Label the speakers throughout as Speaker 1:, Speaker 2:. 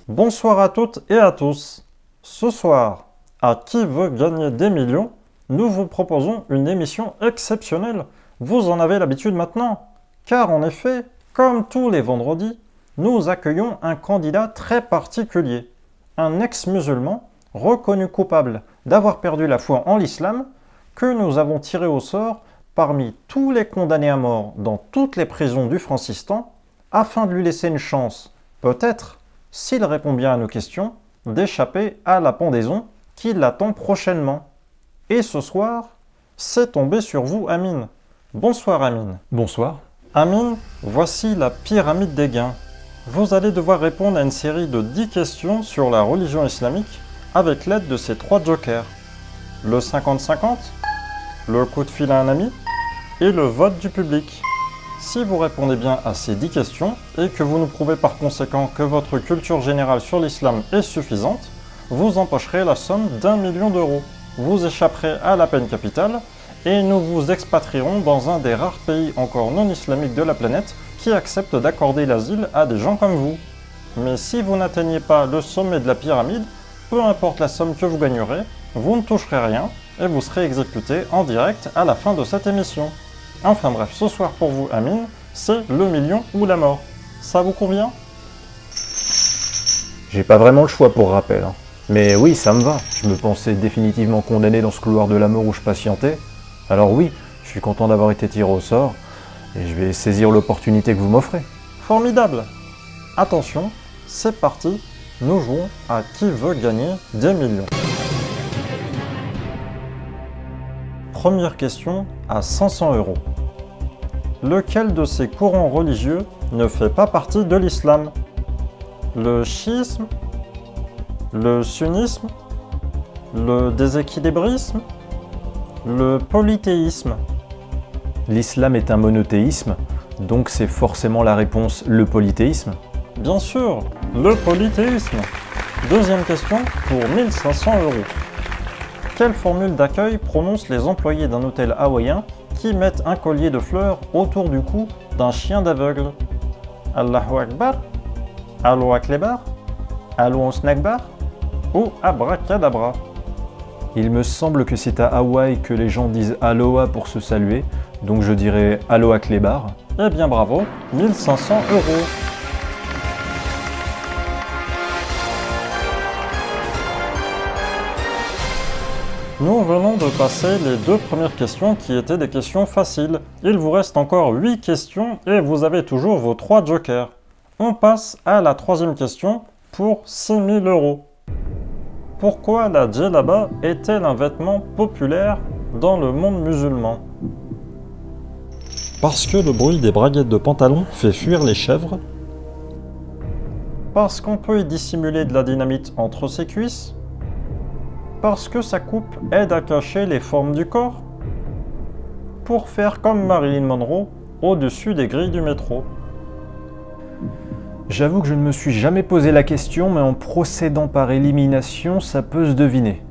Speaker 1: Bonsoir à toutes et à tous. Ce soir, à Qui veut gagner des millions, nous vous proposons une émission exceptionnelle. Vous en avez l'habitude maintenant. Car en effet, comme tous les vendredis, nous accueillons un candidat très particulier. Un ex-musulman reconnu coupable d'avoir perdu la foi en l'islam que nous avons tiré au sort parmi tous les condamnés à mort dans toutes les prisons du Francistan afin de lui laisser une chance, peut-être, s'il répond bien à nos questions, d'échapper à la pendaison qui l'attend prochainement. Et ce soir, c'est tombé sur vous, Amine. Bonsoir, Amine.
Speaker 2: Bonsoir.
Speaker 1: Amine, voici la pyramide des gains. Vous allez devoir répondre à une série de 10 questions sur la religion islamique avec l'aide de ces 3 jokers. Le 50-50, le coup de fil à un ami et le vote du public. Si vous répondez bien à ces 10 questions et que vous nous prouvez par conséquent que votre culture générale sur l'islam est suffisante, vous empocherez la somme d'1 million d'euros. Vous échapperez à la peine capitale et nous vous expatrierons dans un des rares pays encore non islamiques de la planète qui accepte d'accorder l'asile à des gens comme vous. Mais si vous n'atteignez pas le sommet de la pyramide, peu importe la somme que vous gagnerez, vous ne toucherez rien et vous serez exécuté en direct à la fin de cette émission. Enfin bref, ce soir pour vous, Amine, c'est le million ou la mort. Ça vous convient?
Speaker 2: J'ai pas vraiment le choix pour rappel. Mais oui, ça me va. Je me pensais définitivement condamné dans ce couloir de la mort où je patientais. Alors oui, je suis content d'avoir été tiré au sort et je vais saisir l'opportunité que vous m'offrez.
Speaker 1: Formidable! Attention, c'est parti, nous jouons à Qui veut gagner des millions. Première question à 500 euros. Lequel de ces courants religieux ne fait pas partie de l'islam? Le chiisme, le sunnisme, le déséquilibrisme, le polythéisme?
Speaker 2: L'islam est un monothéisme, donc c'est forcément la réponse le polythéisme.
Speaker 1: Bien sûr, le polythéisme. Deuxième question pour 1500 euros. Quelle formule d'accueil prononcent les employés d'un hôtel hawaïen qui mettent un collier de fleurs autour du cou d'un chien d'aveugle? Allahu Akbar, Allahu Akbar, Allahu Snakbar ou Abracadabra?
Speaker 2: Il me semble que c'est à Hawaï que les gens disent Aloha pour se saluer, donc je dirais Aloha Klébar.
Speaker 1: Eh bien bravo, 1500 euros. Nous venons de passer les 2 premières questions qui étaient des questions faciles. Il vous reste encore 8 questions et vous avez toujours vos 3 jokers. On passe à la 3e question pour 6000 euros. Pourquoi la djellaba est-elle un vêtement populaire dans le monde musulman? Parce que le bruit des braguettes de pantalon fait fuir les chèvres. Parce qu'on peut y dissimuler de la dynamite entre ses cuisses. Parce que sa coupe aide à cacher les formes du corps. Pour faire comme Marilyn Monroe au-dessus des grilles du métro.
Speaker 2: J'avoue que je ne me suis jamais posé la question, mais en procédant par élimination, ça peut se deviner.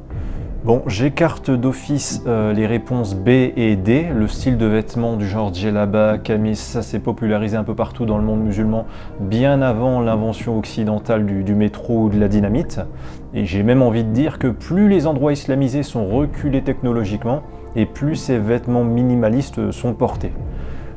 Speaker 2: Bon, j'écarte d'office les réponses B et D. Le style de vêtements du genre djellaba, camis, ça s'est popularisé un peu partout dans le monde musulman, bien avant l'invention occidentale du métro ou de la dynamite. Et j'ai même envie de dire que plus les endroits islamisés sont reculés technologiquement, et plus ces vêtements minimalistes sont portés.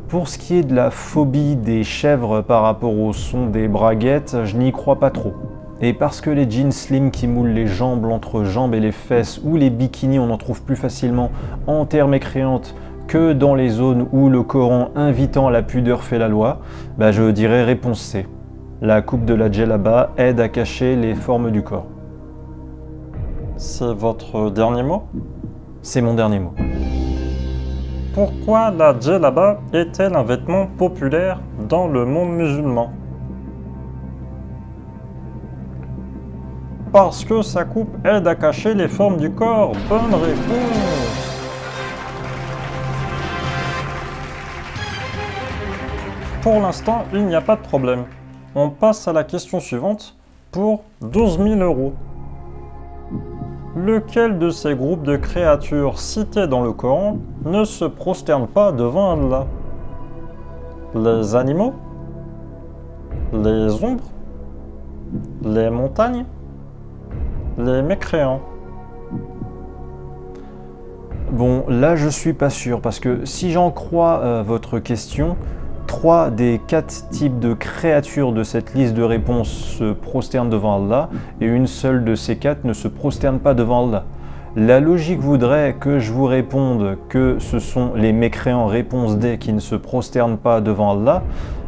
Speaker 2: Pour ce qui est de la phobie des chèvres par rapport au son des braguettes, je n'y crois pas trop. Et parce que les jeans slim qui moulent les jambes, l'entrejambe et les fesses, ou les bikinis on en trouve plus facilement en terre mécréante que dans les zones où le Coran invitant à la pudeur fait la loi, je dirais réponse C. La coupe de la djellaba aide à cacher les formes du corps.
Speaker 1: C'est votre dernier mot?
Speaker 2: C'est mon dernier mot.
Speaker 1: Pourquoi la djellaba est-elle un vêtement populaire dans le monde musulman? Parce que sa coupe aide à cacher les formes du corps. Bonne réponse. Pour l'instant, il n'y a pas de problème. On passe à la question suivante pour 12 000 euros. Lequel de ces groupes de créatures cités dans le Coran ne se prosterne pas devant Allah? Les animaux? Les ombres? Les montagnes? Les mécréants?
Speaker 2: Bon, là je suis pas sûr, parce que si j'en crois votre question, 3 des 4 types de créatures de cette liste de réponses se prosternent devant Allah, et une seule de ces 4 ne se prosterne pas devant Allah. La logique voudrait que je vous réponde que ce sont les mécréants réponse D qui ne se prosternent pas devant Allah,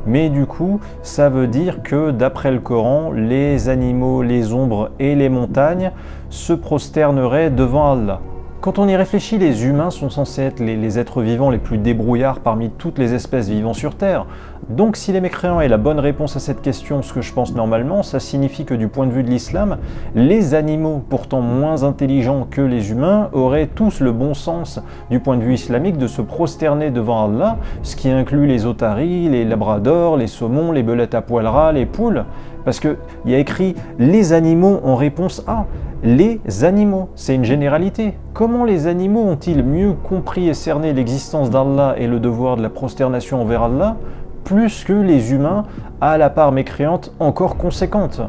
Speaker 2: mais du coup, ça veut dire que d'après le Coran, les animaux, les ombres et les montagnes se prosterneraient devant Allah. Quand on y réfléchit, les humains sont censés être les êtres vivants les plus débrouillards parmi toutes les espèces vivant sur Terre. Donc si les mécréants aient la bonne réponse à cette question, ce que je pense normalement, ça signifie que du point de vue de l'islam, les animaux, pourtant moins intelligents que les humains, auraient tous le bon sens du point de vue islamique de se prosterner devant Allah, ce qui inclut les otaries, les labradors, les saumons, les belettes à poil ras, les poules. Parce qu'il y a écrit « les animaux » en réponse A. Les animaux, c'est une généralité. Comment les animaux ont-ils mieux compris et cerné l'existence d'Allah et le devoir de la prosternation envers Allah, plus que les humains, à la part mécréante encore conséquente?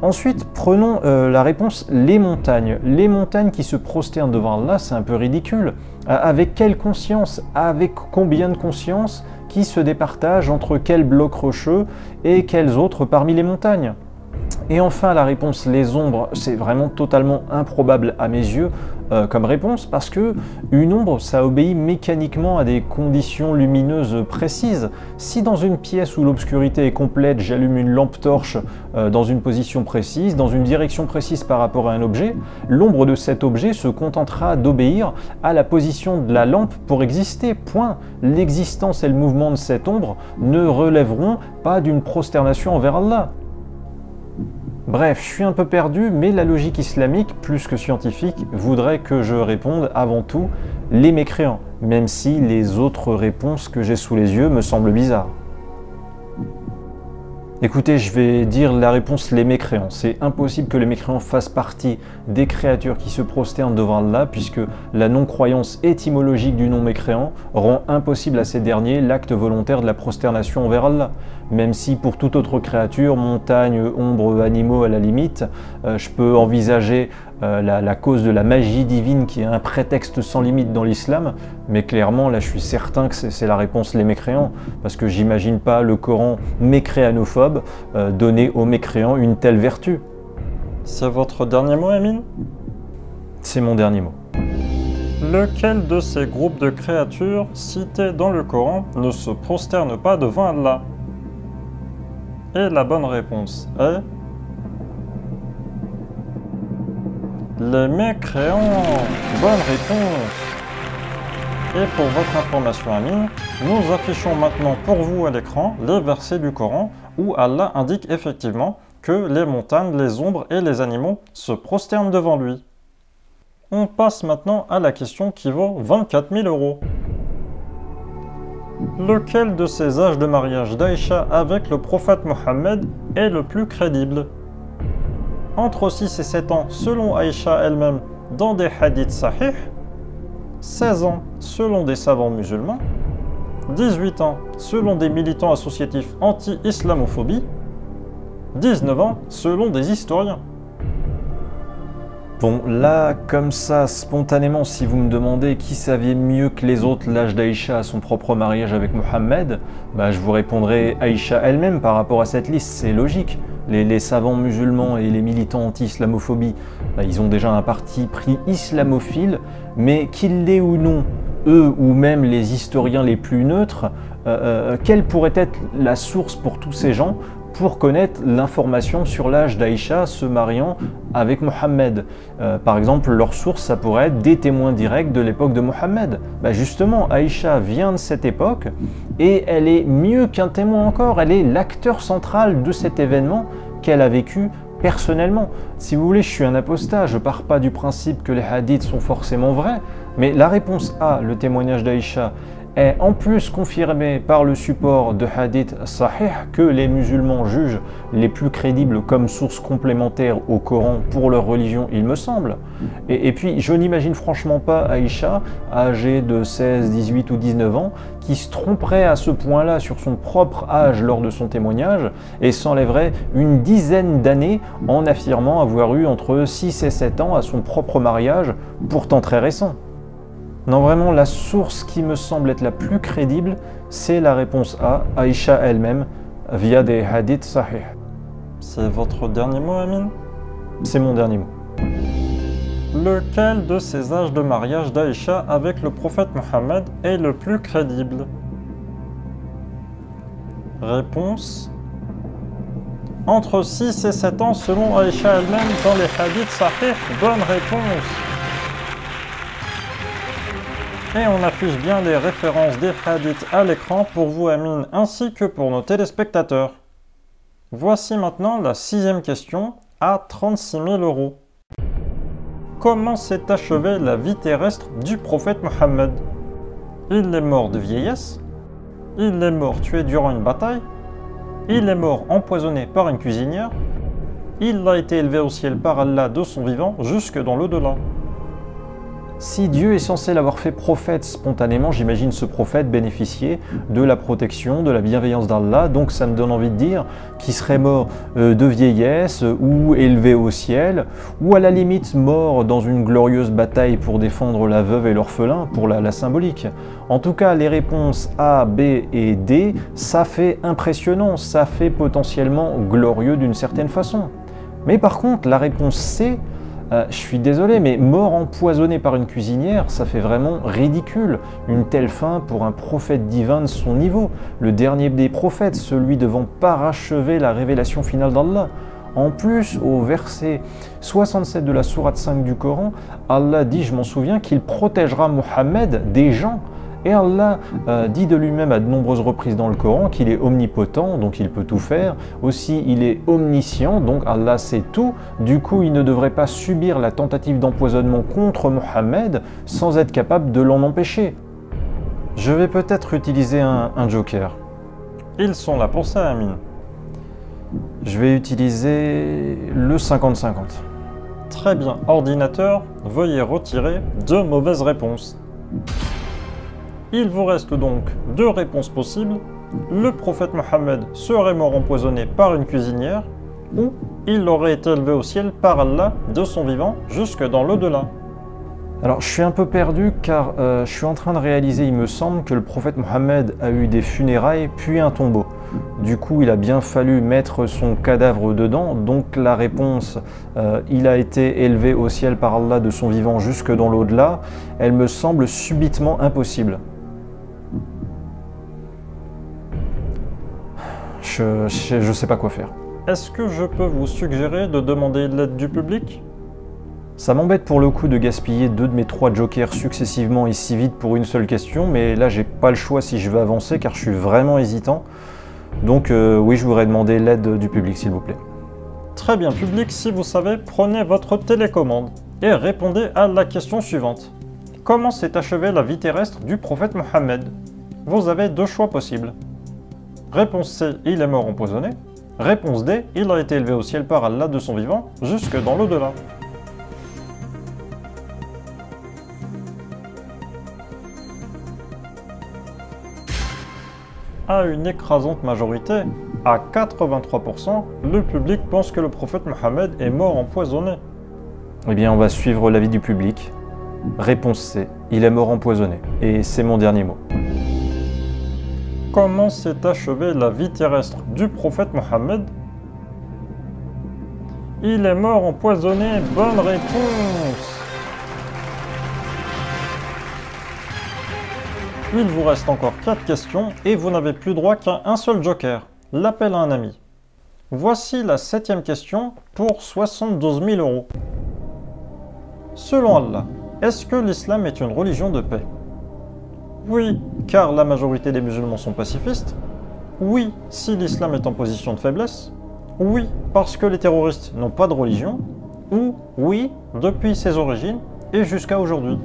Speaker 2: Ensuite, prenons la réponse « les montagnes ». Les montagnes qui se prosternent devant Allah, c'est un peu ridicule. Avec quelle conscience? Avec combien de conscience qui se départagent entre quels blocs rocheux et quels autres parmi les montagnes? Et enfin, la réponse « les ombres », c'est vraiment totalement improbable à mes yeux comme réponse, parce que une ombre, ça obéit mécaniquement à des conditions lumineuses précises. Si dans une pièce où l'obscurité est complète, j'allume une lampe torche dans une position précise, dans une direction précise par rapport à un objet, l'ombre de cet objet se contentera d'obéir à la position de la lampe pour exister, point. L'existence et le mouvement de cette ombre ne relèveront pas d'une prosternation envers Allah. Bref, je suis un peu perdu, mais la logique islamique, plus que scientifique, voudrait que je réponde avant tout les mécréants, même si les autres réponses que j'ai sous les yeux me semblent bizarres. Écoutez, je vais dire la réponse les mécréants. C'est impossible que les mécréants fassent partie des créatures qui se prosternent devant Allah, puisque la non-croyance étymologique du nom mécréant rend impossible à ces derniers l'acte volontaire de la prosternation envers Allah. Même si pour toute autre créature, montagne, ombre, animaux à la limite, je peux envisager la cause de la magie divine qui est un prétexte sans limite dans l'islam, mais clairement là je suis certain que c'est la réponse les mécréants, parce que j'imagine pas le Coran mécréanophobe donner aux mécréants une telle vertu.
Speaker 1: C'est votre dernier mot, Amine?
Speaker 2: C'est mon dernier mot.
Speaker 1: Lequel de ces groupes de créatures cités dans le Coran ne se prosterne pas devant Allah? Et la bonne réponse est... les mécréants. Bonne réponse. Et pour votre information, Amine, nous affichons maintenant pour vous à l'écran les versets du Coran où Allah indique effectivement que les montagnes, les ombres et les animaux se prosternent devant lui. On passe maintenant à la question qui vaut 24 000 €. Lequel de ces âges de mariage d'Aïcha avec le prophète Mohammed est le plus crédible? Entre 6 et 7 ans selon Aïcha elle-même dans des hadiths sahih, 16 ans selon des savants musulmans, 18 ans selon des militants associatifs anti-islamophobie, 19 ans selon des historiens.
Speaker 2: Bon, là, comme ça, spontanément, si vous me demandez qui savait mieux que les autres l'âge d'Aïcha à son propre mariage avec Mohammed, bah, je vous répondrai Aïcha elle-même par rapport à cette liste, c'est logique. Les savants musulmans et les militants anti-islamophobie, bah, ils ont déjà un parti pris islamophile, mais qu'ils l'aient ou non, eux ou même les historiens les plus neutres, quelle pourrait être la source pour tous ces gens pour connaître l'information sur l'âge d'Aïcha se mariant avec Mohammed? Par exemple, leur source, ça pourrait être des témoins directs de l'époque de Mohammed. Bah justement, Aïcha vient de cette époque et elle est mieux qu'un témoin encore, elle est l'acteur central de cet événement qu'elle a vécu personnellement. Si vous voulez, je suis un apostat, je pars pas du principe que les hadiths sont forcément vrais, mais la réponse A, le témoignage d'Aïcha, est en plus confirmé par le support de hadith sahih que les musulmans jugent les plus crédibles comme source complémentaire au Coran pour leur religion, il me semble. Et puis, je n'imagine franchement pas Aïcha, âgée de 16, 18 ou 19 ans, qui se tromperait à ce point-là sur son propre âge lors de son témoignage et s'enlèverait une dizaine d'années en affirmant avoir eu entre 6 et 7 ans à son propre mariage, pourtant très récent. Non, vraiment, la source qui me semble être la plus crédible, c'est la réponse A, Aïcha elle-même, via des hadiths sahih.
Speaker 1: C'est votre dernier mot, Amine?
Speaker 2: C'est mon dernier mot.
Speaker 1: Lequel de ces âges de mariage d'Aïcha avec le prophète Mohammed est le plus crédible? Réponse: entre 6 et 7 ans selon Aïcha elle-même dans les hadiths sahih. Bonne réponse. Et on affiche bien les références des hadiths à l'écran pour vous, Amine, ainsi que pour nos téléspectateurs. Voici maintenant la 6e question à 36 000 €. Comment s'est achevée la vie terrestre du prophète Mohammed? Il est mort de vieillesse? Il est mort tué durant une bataille? Il est mort empoisonné par une cuisinière? Il a été élevé au ciel par Allah de son vivant jusque dans l'au-delà?
Speaker 2: Si Dieu est censé l'avoir fait prophète spontanément, j'imagine ce prophète bénéficier de la protection, de la bienveillance d'Allah, donc ça me donne envie de dire qu'il serait mort de vieillesse ou élevé au ciel, ou à la limite mort dans une glorieuse bataille pour défendre la veuve et l'orphelin, pour la symbolique. En tout cas, les réponses A, B et D, ça fait impressionnant, ça fait potentiellement glorieux d'une certaine façon. Mais par contre, la réponse C, je suis désolé, mais mort empoisonné par une cuisinière, ça fait vraiment ridicule. Une telle fin pour un prophète divin de son niveau, le dernier des prophètes, celui devant parachever la révélation finale d'Allah. En plus, au verset 67 de la sourate 5 du Coran, Allah dit, je m'en souviens, qu'il protégera Mohammed des gens. Et Allah dit de lui-même à de nombreuses reprises dans le Coran qu'il est omnipotent, donc il peut tout faire. Aussi, il est omniscient, donc Allah sait tout. Du coup, il ne devrait pas subir la tentative d'empoisonnement contre Mohammed sans être capable de l'en empêcher. Je vais peut-être utiliser un joker.
Speaker 1: Ils sont là pour ça, Amine.
Speaker 2: Je vais utiliser le 50-50.
Speaker 1: Très bien, ordinateur, veuillez retirer 2 mauvaises réponses. Il vous reste donc 2 réponses possibles. Le prophète Mohammed serait mort empoisonné par une cuisinière, ou il aurait été élevé au ciel par Allah de son vivant jusque dans l'au-delà.
Speaker 2: Alors je suis un peu perdu car je suis en train de réaliser, il me semble, que le prophète Mohammed a eu des funérailles puis un tombeau. Du coup, il a bien fallu mettre son cadavre dedans, donc la réponse il a été élevé au ciel par Allah de son vivant jusque dans l'au-delà, elle me semble subitement impossible. Je sais pas quoi faire.
Speaker 1: Est-ce que je peux vous suggérer de demander l'aide du public?
Speaker 2: Ça m'embête pour le coup de gaspiller 2 de mes 3 jokers successivement et si vite pour une seule question, mais là j'ai pas le choix si je veux avancer car je suis vraiment hésitant. Donc oui, je voudrais demander l'aide du public s'il vous plaît.
Speaker 1: Très bien, public, si vous savez, prenez votre télécommande et répondez à la question suivante. Comment s'est achevée la vie terrestre du prophète Mohammed? Vous avez 2 choix possibles. Réponse C, il est mort empoisonné. Réponse D, il a été élevé au ciel par Allah de son vivant, jusque dans l'au-delà. À une écrasante majorité, à 83%, le public pense que le prophète Mohammed est mort empoisonné.
Speaker 2: Eh bien, on va suivre l'avis du public. Réponse C, il est mort empoisonné. Et c'est mon dernier mot.
Speaker 1: Comment s'est achevée la vie terrestre du prophète Mohammed? Il est mort empoisonné, bonne réponse! Il vous reste encore 4 questions et vous n'avez plus droit qu'à un seul joker, l'appel à un ami. Voici la 7e question pour 72 000 €. Selon Allah, est-ce que l'islam est une religion de paix? Oui, car la majorité des musulmans sont pacifistes. Oui, si l'islam est en position de faiblesse. Oui, parce que les terroristes n'ont pas de religion. Ou oui, depuis ses origines et jusqu'à aujourd'hui.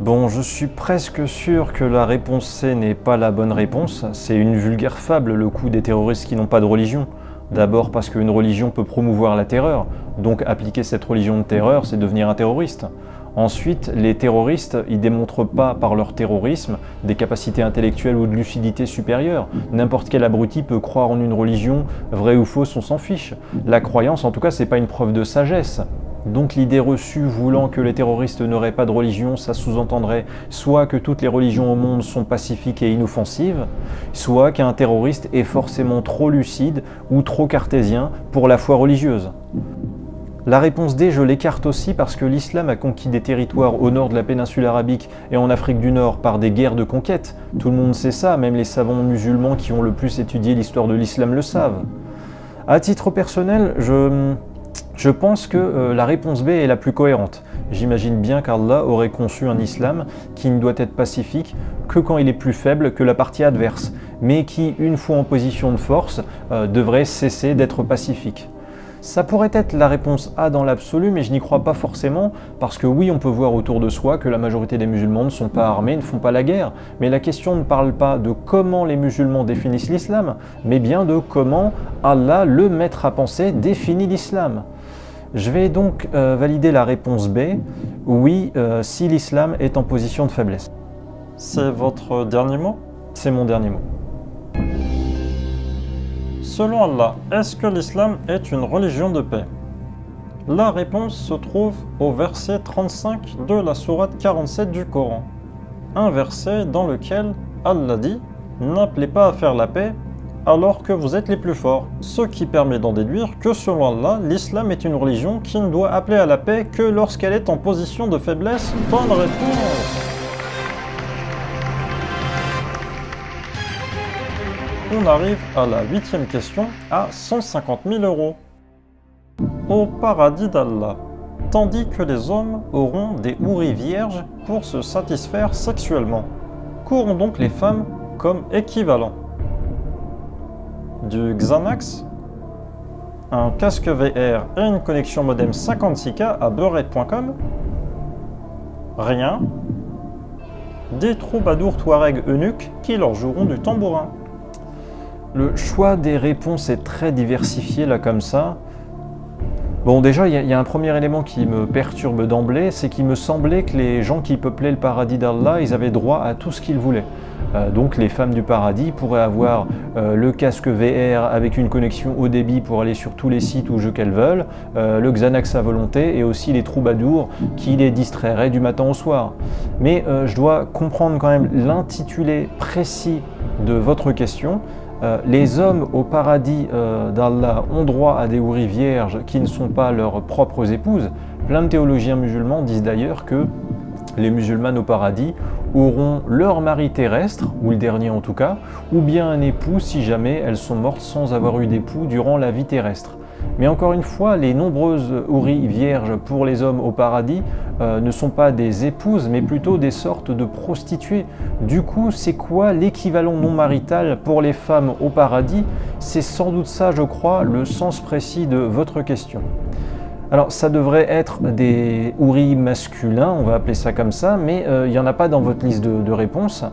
Speaker 2: Bon, je suis presque sûr que la réponse C n'est pas la bonne réponse. C'est une vulgaire fable, le coup des terroristes qui n'ont pas de religion. D'abord parce qu'une religion peut promouvoir la terreur, donc appliquer cette religion de terreur, c'est devenir un terroriste. Ensuite, les terroristes, ils démontrent pas par leur terrorisme des capacités intellectuelles ou de lucidité supérieures. N'importe quel abruti peut croire en une religion, vraie ou fausse, on s'en fiche. La croyance, en tout cas, c'est pas une preuve de sagesse. Donc l'idée reçue voulant que les terroristes n'auraient pas de religion, ça sous-entendrait soit que toutes les religions au monde sont pacifiques et inoffensives, soit qu'un terroriste est forcément trop lucide ou trop cartésien pour la foi religieuse. La réponse D, je l'écarte aussi parce que l'islam a conquis des territoires au nord de la péninsule arabique et en Afrique du Nord par des guerres de conquête. Tout le monde sait ça, même les savants musulmans qui ont le plus étudié l'histoire de l'islam le savent. À titre personnel, je pense que la réponse B est la plus cohérente. J'imagine bien qu'Allah aurait conçu un islam qui ne doit être pacifique que quand il est plus faible que la partie adverse, mais qui, une fois en position de force, devrait cesser d'être pacifique. Ça pourrait être la réponse A dans l'absolu, mais je n'y crois pas forcément, parce que oui, on peut voir autour de soi que la majorité des musulmans ne sont pas armés, ne font pas la guerre, mais la question ne parle pas de comment les musulmans définissent l'islam, mais bien de comment Allah, le maître à penser, définit l'islam. Je vais donc valider la réponse B, oui, si l'islam est en position de faiblesse.
Speaker 1: C'est votre dernier mot?
Speaker 2: C'est mon dernier mot.
Speaker 1: Selon Allah, est-ce que l'islam est une religion de paix? La réponse se trouve au verset 35 de la sourate 47 du Coran. Un verset dans lequel Allah dit « N'appelez pas à faire la paix alors que vous êtes les plus forts », ce qui permet d'en déduire que selon Allah, l'islam est une religion qui ne doit appeler à la paix que lorsqu'elle est en position de faiblesse. Bonne réponse! On arrive à la 8e question à 150 000 €. Au paradis d'Allah, tandis que les hommes auront des houris vierges pour se satisfaire sexuellement, qu'auront donc les femmes comme équivalent? Du Xanax, un casque VR et une connexion modem 56K à beurrette.com, rien, des troubadours touareg eunuques qui leur joueront du tambourin.
Speaker 2: Le choix des réponses est très diversifié là comme ça. Bon, déjà, il y a un premier élément qui me perturbe d'emblée, c'est qu'il me semblait que les gens qui peuplaient le paradis d'Allah, ils avaient droit à tout ce qu'ils voulaient. Donc les femmes du paradis pourraient avoir le casque VR avec une connexion haut débit pour aller sur tous les sites ou jeux qu'elles veulent, le Xanax à volonté et aussi les troubadours qui les distrairaient du matin au soir. Mais je dois comprendre quand même l'intitulé précis de votre question. Les hommes au paradis d'Allah ont droit à des houris vierges qui ne sont pas leurs propres épouses. Plein de théologiens musulmans disent d'ailleurs que les musulmanes au paradis auront leur mari terrestre, ou le dernier en tout cas, ou bien un époux si jamais elles sont mortes sans avoir eu d'époux durant la vie terrestre. Mais encore une fois, les nombreuses houris vierges pour les hommes au paradis ne sont pas des épouses, mais plutôt des sortes de prostituées. Du coup, c'est quoi l'équivalent non marital pour les femmes au paradis? C'est sans doute ça, je crois, le sens précis de votre question. Alors, ça devrait être des houris masculins, on va appeler ça comme ça, mais il n'y en a pas dans votre liste de réponses.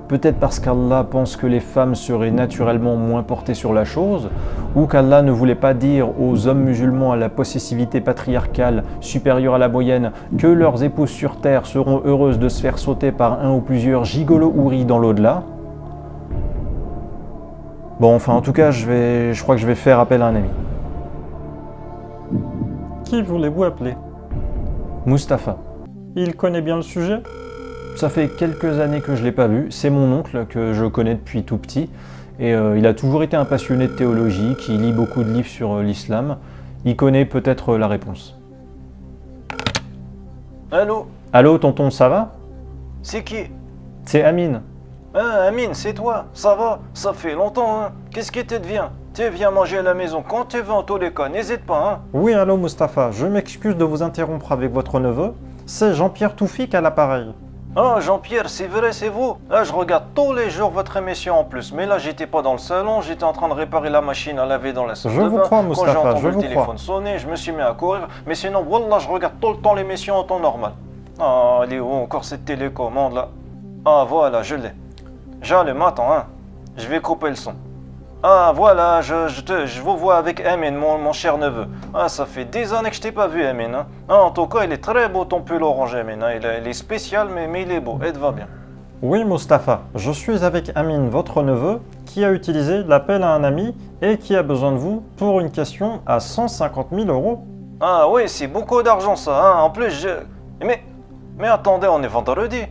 Speaker 2: Peut-être parce qu'Allah pense que les femmes seraient naturellement moins portées sur la chose, ou qu'Allah ne voulait pas dire aux hommes musulmans à la possessivité patriarcale supérieure à la moyenne que leurs épouses sur terre seront heureuses de se faire sauter par un ou plusieurs gigolos houris dans l'au-delà. Bon, enfin, en tout cas, je crois que je vais faire appel à un ami.
Speaker 1: Qui voulez-vous appeler?
Speaker 2: Mustapha.
Speaker 1: Il connaît bien le sujet?
Speaker 2: Ça fait quelques années que je ne l'ai pas vu. C'est mon oncle que je connais depuis tout petit. Et il a toujours été un passionné de théologie, qui lit beaucoup de livres sur l'islam. Il connaît peut-être la réponse.
Speaker 3: Allô?
Speaker 2: Allô, tonton, ça va?
Speaker 3: C'est qui?
Speaker 2: C'est Amine.
Speaker 3: Ah, Amine, c'est toi? Ça va? Ça fait longtemps, hein? Qu'est-ce qui te devient? Tu viens manger à la maison quand tu veux en tous les cas, n'hésite pas, hein?
Speaker 1: Oui, allô Mustapha, je m'excuse de vous interrompre avec votre neveu. C'est Jean-Pierre Toufik à l'appareil.
Speaker 3: Ah, Jean-Pierre, c'est vrai, c'est vous? Ah, je regarde tous les jours votre émission en plus, mais là, j'étais pas dans le salon, j'étais en train de réparer la machine à laver dans la salle de bain.
Speaker 1: Je vous crois, Mustapha,
Speaker 3: quand j'ai entendu
Speaker 1: je vous
Speaker 3: le téléphone
Speaker 1: crois.
Speaker 3: sonner, je me suis mis à courir, mais sinon, wallah, je regarde tout le temps l'émission en temps normal. Ah, elle est où encore cette télécommande là? Ah, voilà, je l'ai. J'allume, attends, hein. Je vais couper le son. Ah, voilà, je vous vois avec Emin, mon cher neveu. Ah, ça fait des années que je t'ai pas vu, Emin. Hein. Ah, en tout cas, il est très beau ton pull orange, Emin. Hein. Il est spécial, mais il est beau. Et te va bien.
Speaker 1: Oui, Mustapha, je suis avec Amin, votre neveu, qui a utilisé l'appel à un ami et qui a besoin de vous pour une question à 150 000 euros.
Speaker 3: Ah oui, c'est beaucoup d'argent ça. Hein. En plus, Mais attendez, on est vendredi.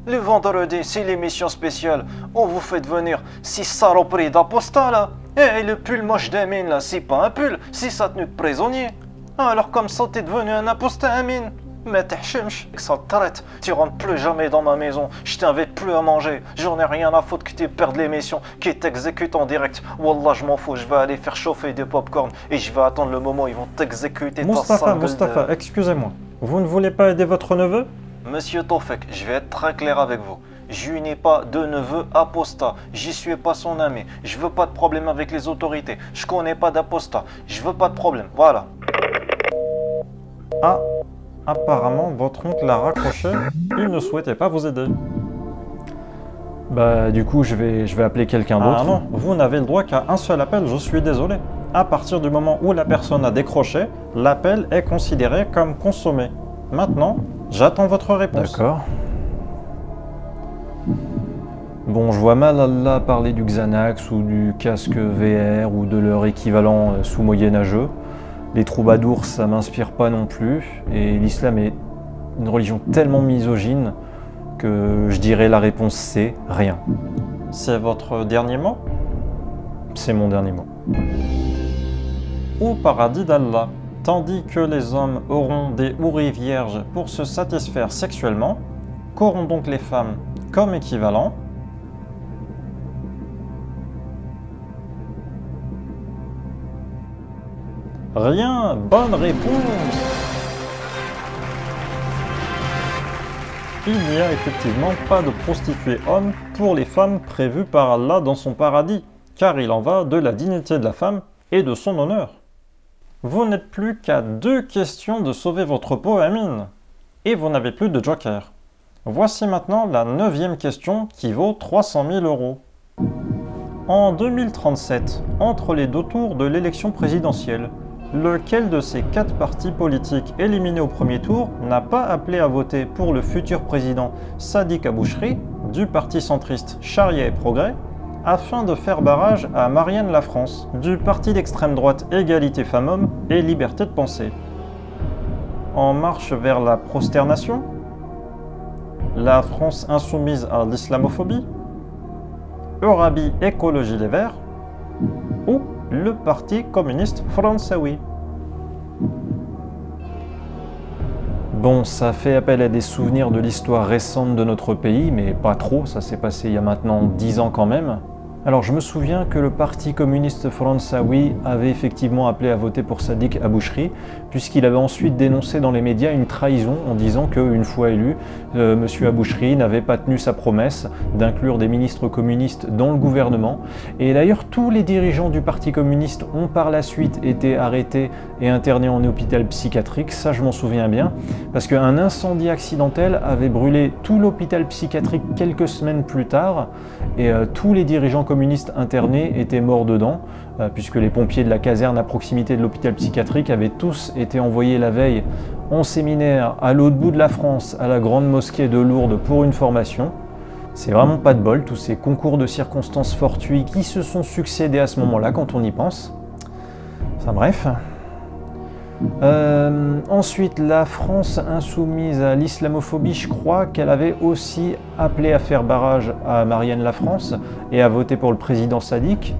Speaker 3: Le vendredi, c'est l'émission spéciale où vous faites venir ces saloperies d'apostats là. Et le pull moche d'Amin là, c'est pas un pull, c'est sa tenue de prisonnier. Alors comme ça, t'es devenu un apostat, Amin. Mais t'hchemch, ça te traite. Tu rentres plus jamais dans ma maison, je t'invite plus à manger. J'en ai rien à foutre que tu perdes l'émission, qui t'exécute en direct. Wallah, je m'en fous, je vais aller faire chauffer des popcorn et je vais attendre le moment où ils vont t'exécuter.
Speaker 1: Mustapha, excusez-moi. Vous ne voulez pas aider votre neveu?
Speaker 3: Monsieur Tofek, je vais être très clair avec vous. Je n'ai pas de neveu apostat. J'y suis pas son ami. Je veux pas de problème avec les autorités. Je connais pas d'apostat. Je veux pas de problème. Voilà.
Speaker 1: Ah, apparemment, votre oncle a raccroché. Il ne souhaitait pas vous aider.
Speaker 2: Bah, du coup, je vais appeler quelqu'un d'autre.
Speaker 1: Ah non, vous n'avez le droit qu'à un seul appel, je suis désolé. À partir du moment où la personne a décroché, l'appel est considéré comme consommé. Maintenant, j'attends votre réponse.
Speaker 2: D'accord. Bon, je vois mal Allah parler du Xanax ou du casque VR ou de leur équivalent sous moyenâgeux. Les troubadours, ça m'inspire pas non plus. Et l'islam est une religion tellement misogyne que je dirais la réponse c'est rien.
Speaker 1: C'est votre dernier mot?
Speaker 2: C'est mon dernier mot.
Speaker 1: Au paradis d'Allah, tandis que les hommes auront des houris vierges pour se satisfaire sexuellement, qu'auront donc les femmes comme équivalent? Rien, bonne réponse! Il n'y a effectivement pas de prostituée homme pour les femmes prévues par Allah dans son paradis, car il en va de la dignité de la femme et de son honneur. Vous n'êtes plus qu'à 2 questions de sauver votre peau, Amin, et vous n'avez plus de joker. Voici maintenant la 9e question qui vaut 300 000 euros. En 2037, entre les 2 tours de l'élection présidentielle, lequel de ces 4 partis politiques éliminés au premier tour n'a pas appelé à voter pour le futur président Sadiq Abouchri, du parti centriste Charia et Progrès, afin de faire barrage à Marianne Lafrance, du parti d'extrême droite Égalité Femmes-Hommes et Liberté de Penser? En marche vers la prosternation? La France insoumise à l'islamophobie? Eurabi Écologie Les Verts? Ou le Parti communiste français?
Speaker 2: Bon, ça fait appel à des souvenirs de l'histoire récente de notre pays, mais pas trop, ça s'est passé il y a maintenant 10 ans quand même. Alors je me souviens que le Parti communiste français avait effectivement appelé à voter pour Sadiq Abouchri, puisqu'il avait ensuite dénoncé dans les médias une trahison en disant qu'une fois élu, M. Abouchri n'avait pas tenu sa promesse d'inclure des ministres communistes dans le gouvernement. Et d'ailleurs tous les dirigeants du Parti communiste ont par la suite été arrêtés et internés en hôpital psychiatrique, ça je m'en souviens bien, parce qu'un incendie accidentel avait brûlé tout l'hôpital psychiatrique quelques semaines plus tard, et tous les dirigeants communistes internés étaient morts dedans, puisque les pompiers de la caserne à proximité de l'hôpital psychiatrique avaient tous été envoyés la veille en séminaire à l'autre bout de la France, à la grande mosquée de Lourdes pour une formation. C'est vraiment pas de bol, tous ces concours de circonstances fortuits qui se sont succédés à ce moment-là quand on y pense. Enfin bref. Ensuite, la France insoumise à l'islamophobie, je crois qu'elle avait aussi appelé à faire barrage à Marianne Lafrance et à voter pour le président Sadiq.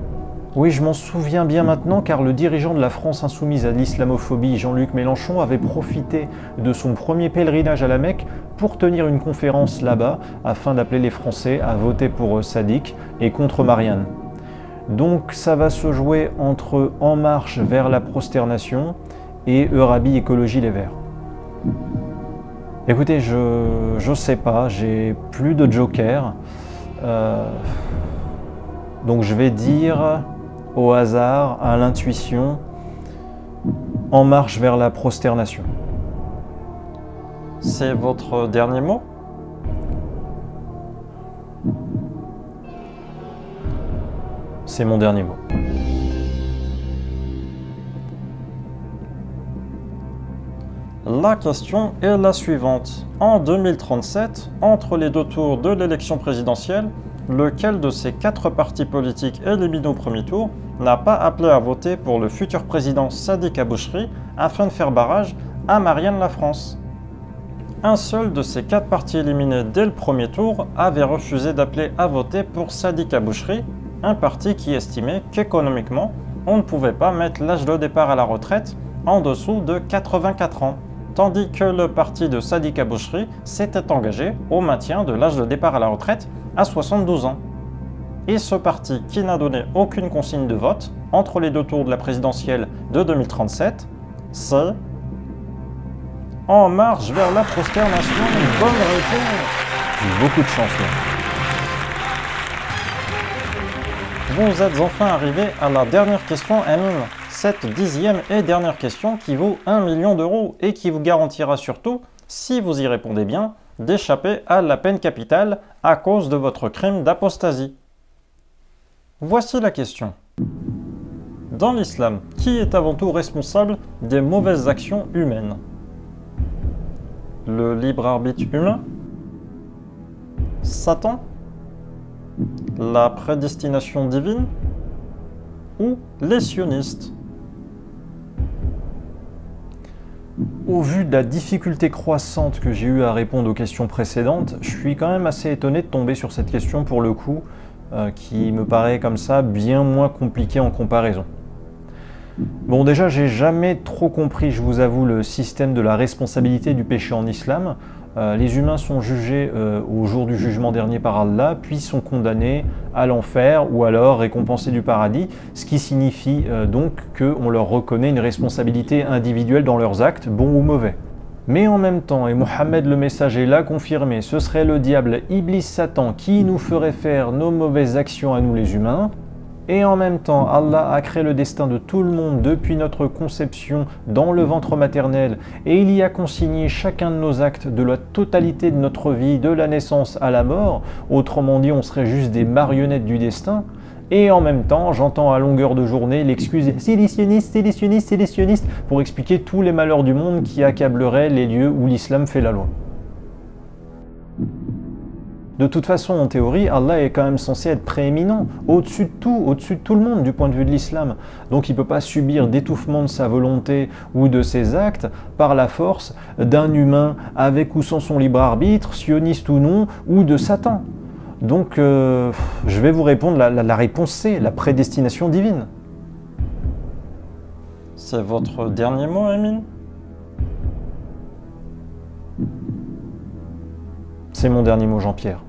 Speaker 2: Oui, je m'en souviens bien maintenant car le dirigeant de la France insoumise à l'islamophobie, Jean-Luc Mélenchon, avait profité de son premier pèlerinage à la Mecque pour tenir une conférence là-bas afin d'appeler les Français à voter pour Sadiq et contre Marianne. Donc ça va se jouer entre En Marche vers la prosternation et Eurabi Écologie Les Verts. Écoutez, je sais pas, j'ai plus de joker. Donc je vais dire au hasard, à l'intuition, En Marche vers la prosternation.
Speaker 1: C'est votre dernier mot?
Speaker 2: C'est mon dernier mot.
Speaker 1: La question est la suivante. En 2037, entre les deux tours de l'élection présidentielle, lequel de ces 4 partis politiques éliminés au premier tour n'a pas appelé à voter pour le futur président Sadiq Abouchri afin de faire barrage à Marianne Lafrance? Un seul de ces 4 partis éliminés dès le premier tour avait refusé d'appeler à voter pour Sadiq Abouchri, un parti qui estimait qu'économiquement, on ne pouvait pas mettre l'âge de départ à la retraite en dessous de 84 ans, tandis que le parti de Sadiq Abouchri s'était engagé au maintien de l'âge de départ à la retraite à 72 ans. Et ce parti, qui n'a donné aucune consigne de vote entre les deux tours de la présidentielle de 2037, c'est En marche vers la prosternation. Bonne réponse.
Speaker 2: J'ai eu beaucoup de chance là.
Speaker 1: Vous êtes enfin arrivé à la dernière question, Amine. Cette 10e et dernière question qui vaut 1 million d'euros et qui vous garantira surtout, si vous y répondez bien, d'échapper à la peine capitale à cause de votre crime d'apostasie. Voici la question. Dans l'islam, qui est avant tout responsable des mauvaises actions humaines? Le libre arbitre humain? Satan? La prédestination divine? Ou les sionistes?
Speaker 2: Au vu de la difficulté croissante que j'ai eu à répondre aux questions précédentes, je suis quand même assez étonné de tomber sur cette question pour le coup, qui me paraît comme ça bien moins compliquée en comparaison. Bon, déjà, j'ai jamais trop compris, je vous avoue, le système de la responsabilité du péché en islam. Les humains sont jugés au jour du jugement dernier par Allah, puis sont condamnés à l'enfer ou alors récompensés du paradis, ce qui signifie donc qu'on leur reconnaît une responsabilité individuelle dans leurs actes, bons ou mauvais. Mais en même temps, et Mohammed le messager l'a confirmé, ce serait le diable Iblis Satan qui nous ferait faire nos mauvaises actions à nous les humains. Et en même temps, Allah a créé le destin de tout le monde depuis notre conception dans le ventre maternel et il y a consigné chacun de nos actes de la totalité de notre vie, de la naissance à la mort. Autrement dit, on serait juste des marionnettes du destin. Et en même temps, j'entends à longueur de journée l'excuse « c'est les sionistes, c'est les sionistes, c'est les sionistes » pour expliquer tous les malheurs du monde qui accableraient les lieux où l'islam fait la loi. De toute façon, en théorie, Allah est quand même censé être prééminent, au-dessus de tout le monde du point de vue de l'islam. Donc il ne peut pas subir d'étouffement de sa volonté ou de ses actes par la force d'un humain avec ou sans son libre arbitre, sioniste ou non, ou de Satan. Donc je vais vous répondre, la réponse c'est la prédestination divine.
Speaker 1: C'est votre dernier mot, Amine?
Speaker 2: C'est mon dernier mot, Jean-Pierre.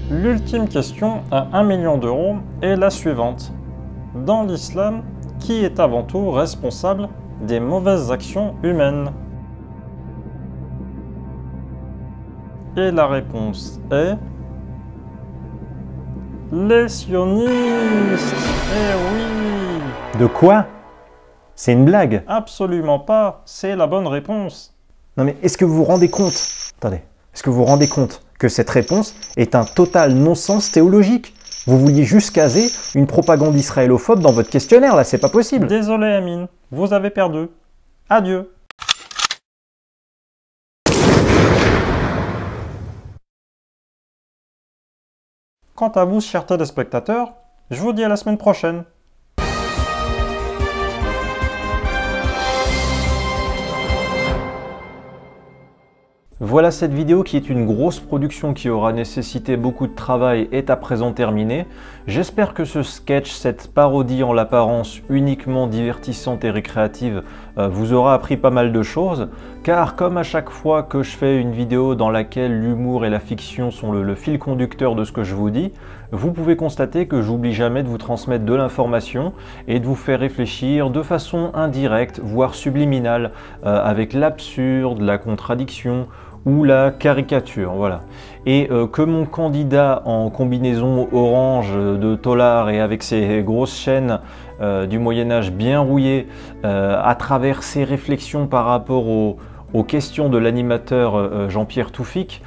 Speaker 1: L'ultime question à 1 million d'euros est la suivante. Dans l'islam, qui est avant tout responsable des mauvaises actions humaines? Et la réponse est... les sionistes. Eh oui!
Speaker 2: De quoi? C'est une blague?
Speaker 1: Absolument pas, c'est la bonne réponse.
Speaker 2: Non mais est-ce que vous vous rendez compte? Attendez. Est-ce que vous vous rendez compte que cette réponse est un total non-sens théologique? Vous vouliez juste caser une propagande israélophobe dans votre questionnaire, là, c'est pas possible.
Speaker 1: Désolé Amine, vous avez perdu. Adieu. Quant à vous, chers téléspectateurs, je vous dis à la semaine prochaine.
Speaker 2: Voilà, cette vidéo qui est une grosse production qui aura nécessité beaucoup de travail est à présent terminée. J'espère que ce sketch, cette parodie en l'apparence uniquement divertissante et récréative, vous aura appris pas mal de choses. Car comme à chaque fois que je fais une vidéo dans laquelle l'humour et la fiction sont le fil conducteur de ce que je vous dis, vous pouvez constater que j'oublie jamais de vous transmettre de l'information et de vous faire réfléchir de façon indirecte, voire subliminale, avec l'absurde, la contradiction, ou la caricature, voilà. Et que mon candidat en combinaison orange de tolard et avec ses grosses chaînes du Moyen-Âge bien rouillées, à travers ses réflexions par rapport aux questions de l'animateur Jean-Pierre Toufik,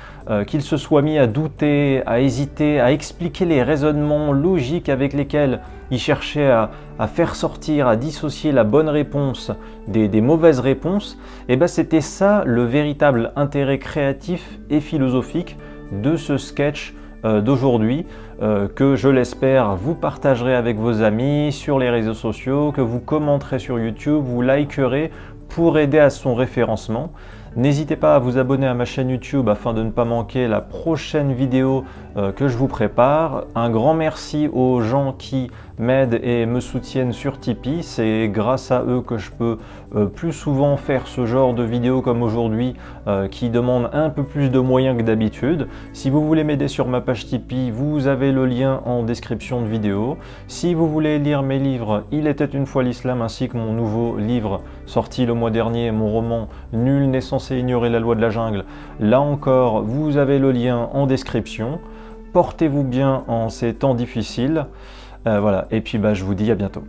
Speaker 2: qu'il se soit mis à douter, à hésiter, à expliquer les raisonnements logiques avec lesquels il cherchait à faire sortir, à dissocier la bonne réponse des mauvaises réponses, et ben c'était ça le véritable intérêt créatif et philosophique de ce sketch d'aujourd'hui, que je l'espère vous partagerez avec vos amis sur les réseaux sociaux, que vous commenterez sur YouTube, vous likerez pour aider à son référencement. N'hésitez pas à vous abonner à ma chaîne YouTube afin de ne pas manquer la prochaine vidéo que je vous prépare. Un grand merci aux gens qui m'aident et me soutiennent sur Tipeee. C'est grâce à eux que je peux plus souvent faire ce genre de vidéos comme aujourd'hui qui demandent un peu plus de moyens que d'habitude. Si vous voulez m'aider sur ma page Tipeee, vous avez le lien en description de vidéo. Si vous voulez lire mes livres Il était une fois l'islam ainsi que mon nouveau livre sorti le mois dernier, mon roman Nul n'est censé ignorer la loi de la jungle, là encore vous avez le lien en description. Portez-vous bien en ces temps difficiles. Voilà, et puis je vous dis à bientôt.